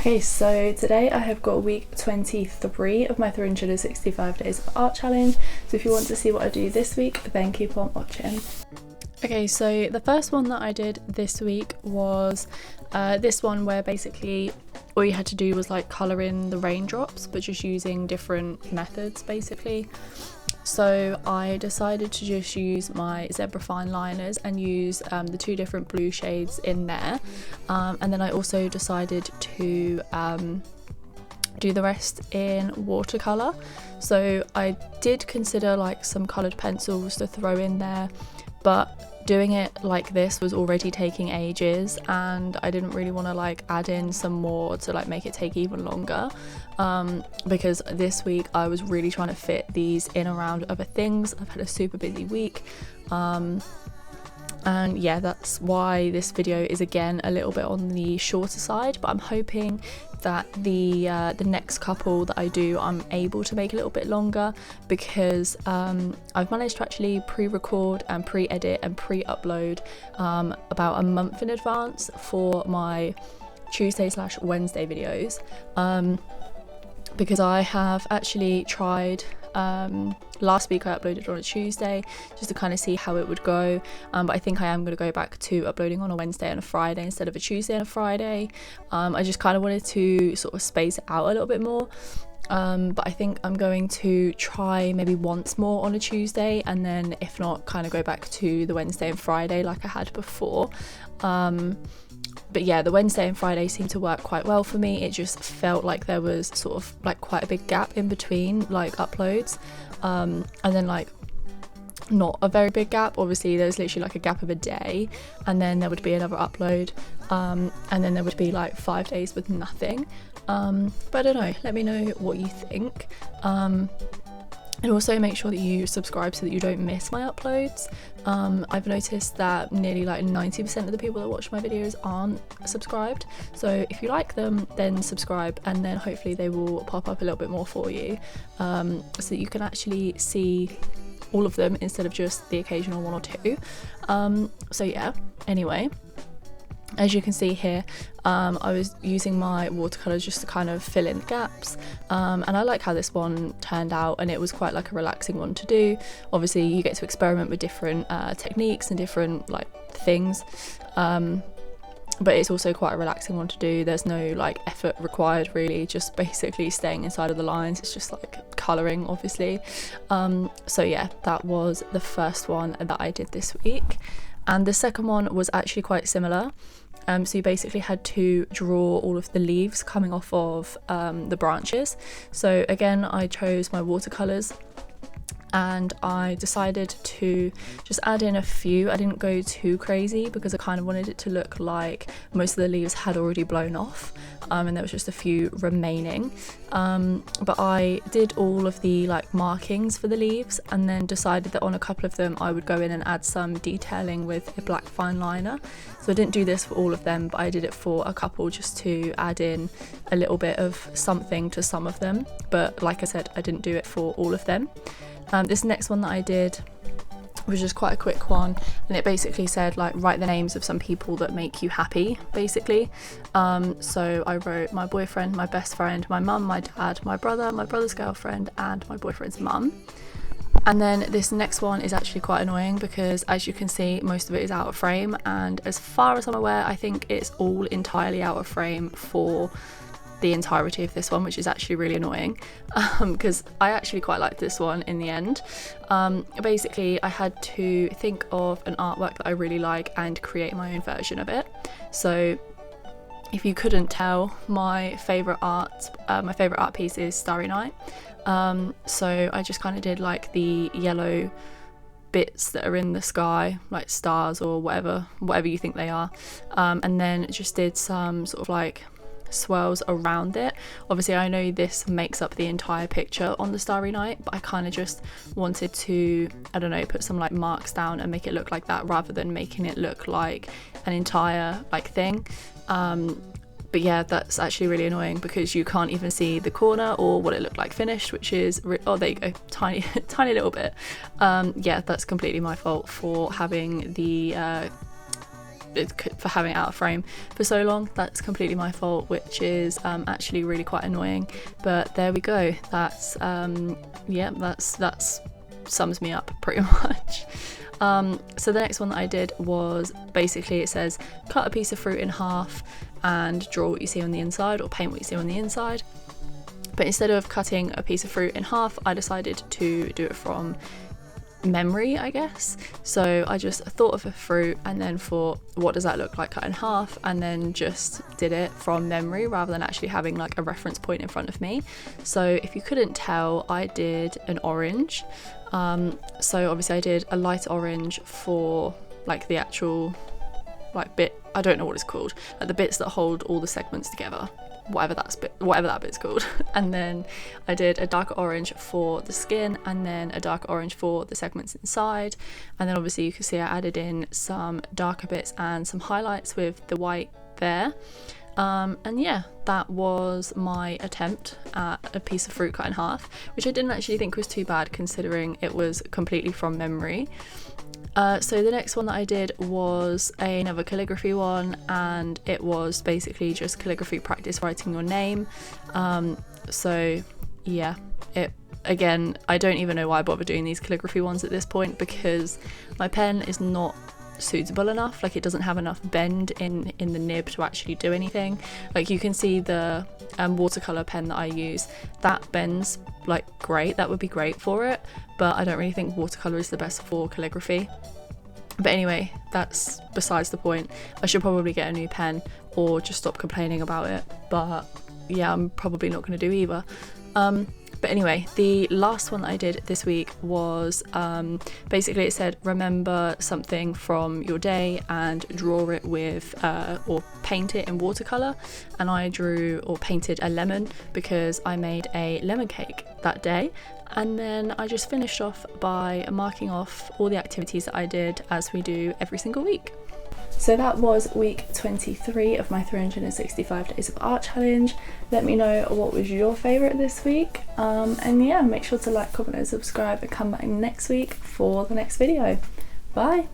Okay, so today I have got week 23 of my 365 days of art challenge. So if you want to see what I do this week, then keep on watching. Okay, so the first one that I did this week was this one where basically all you had to do was like colour in the raindrops, but just using different methods basically. So I decided to just use my Zebra fine liners and use the two different blue shades in there, and then I also decided to do the rest in watercolour. So I did consider like some coloured pencils to throw in there, but doing it like this was already taking ages and I didn't really want to like add in some more to like make it take even longer, because this week I was really trying to fit these in around other things. I've had a super busy week, and yeah, that's why this video is again a little bit on the shorter side, but I'm hoping that the next couple that I do I'm able to make a little bit longer, because I've managed to actually pre-record and pre-edit and pre-upload about a month in advance for my Tuesday/Wednesday videos, because I have actually tried last week I uploaded on a Tuesday just to kind of see how it would go, but I think I am going to go back to uploading on a Wednesday and a Friday instead of a Tuesday and a Friday. I just kind of wanted to sort of space it out a little bit more, but I think I'm going to try maybe once more on a Tuesday, and then if not, kind of go back to the Wednesday and Friday like I had before. But yeah, the Wednesday and Friday seemed to work quite well for me. It just felt like there was sort of like quite a big gap in between like uploads, and then like not a very big gap. Obviously there's literally like a gap of a day, and then there would be another upload, and then there would be like 5 days with nothing. But I don't know, let me know what you think. And also make sure that you subscribe so that you don't miss my uploads. I've noticed that nearly like 90% of the people that watch my videos aren't subscribed, so if you like them then subscribe, and then hopefully they will pop up a little bit more for you, so that you can actually see all of them instead of just the occasional one or two. So yeah, anyway, as you can see here, I was using my watercolours just to kind of fill in the gaps, and I like how this one turned out, and it was quite like a relaxing one to do. Obviously you get to experiment with different techniques and different like things, but it's also quite a relaxing one to do. There's no like effort required really, just basically staying inside of the lines. It's just like colouring obviously. So yeah, that was the first one that I did this week, and the second one was actually quite similar. So you basically had to draw all of the leaves coming off of the branches. So again, I chose my watercolours, and I decided to just add in a few. I didn't go too crazy because I kind of wanted it to look like most of the leaves had already blown off, and there was just a few remaining, but I did all of the like markings for the leaves, and then decided that on a couple of them I would go in and add some detailing with a black fine liner. So I didn't do this for all of them, but I did it for a couple just to add in a little bit of something to some of them, but like I said, I didn't do it for all of them. This next one that I did was just quite a quick one, and it basically said like write the names of some people that make you happy basically. So I wrote my boyfriend, my best friend, my mum, my dad, my brother, my brother's girlfriend, and my boyfriend's mum. And then this next one is actually quite annoying because, as you can see, most of it is out of frame, and as far as I'm aware I think it's all entirely out of frame for the entirety of this one, which is actually really annoying, because I actually quite liked this one in the end. Basically I had to think of an artwork that I really like and create my own version of it. So if you couldn't tell, my favourite art piece is Starry Night. So I just kind of did like the yellow bits that are in the sky, like stars or whatever you think they are, and then just did some sort of like swirls around it. Obviously I know this makes up the entire picture on the Starry Night, but I kind of just wanted to, I don't know, put some like marks down and make it look like that rather than making it look like an entire like thing. But yeah, that's actually really annoying because you can't even see the corner or what it looked like finished, which is oh, there you go, tiny tiny little bit. Yeah, that's completely my fault for having the for having it out of frame for so long. That's completely my fault, which is actually really quite annoying, but there we go. That's yeah, that's sums me up pretty much. So the next one that I did was basically, it says cut a piece of fruit in half and draw what you see on the inside, or paint what you see on the inside. But instead of cutting a piece of fruit in half, I decided to do it from memory, I guess. So I just thought of a fruit and then thought, what does that look like cut in half, and then just did it from memory rather than actually having like a reference point in front of me. So if you couldn't tell, I did an orange. So obviously I did a light orange for like the actual like bit, I don't know what it's called, like the bits that hold all the segments together, whatever that bit's called. And then I did a darker orange for the skin, and then a darker orange for the segments inside. And then obviously you can see I added in some darker bits and some highlights with the white there. And yeah, that was my attempt at a piece of fruit cut in half, which I didn't actually think was too bad considering it was completely from memory. So the next one that I did was another calligraphy one, and it was basically just calligraphy practice writing your name. So yeah, again, I don't even know why I bother doing these calligraphy ones at this point, because my pen is not suitable enough. Like, it doesn't have enough bend in the nib to actually do anything. Like, you can see the watercolor pen that I use, that bends like great, that would be great for it, but I don't really think watercolor is the best for calligraphy. But anyway, that's besides the point. I should probably get a new pen or just stop complaining about it, but yeah, I'm probably not going to do either. But anyway, the last one that I did this week was basically it said remember something from your day and draw it with or paint it in watercolor, and I drew or painted a lemon because I made a lemon cake that day. And then I just finished off by marking off all the activities that I did, as we do every single week. So that was week 23 of my 365 Days of Art challenge. Let me know what was your favourite this week. And yeah, make sure to like, comment and subscribe, and come back next week for the next video. Bye!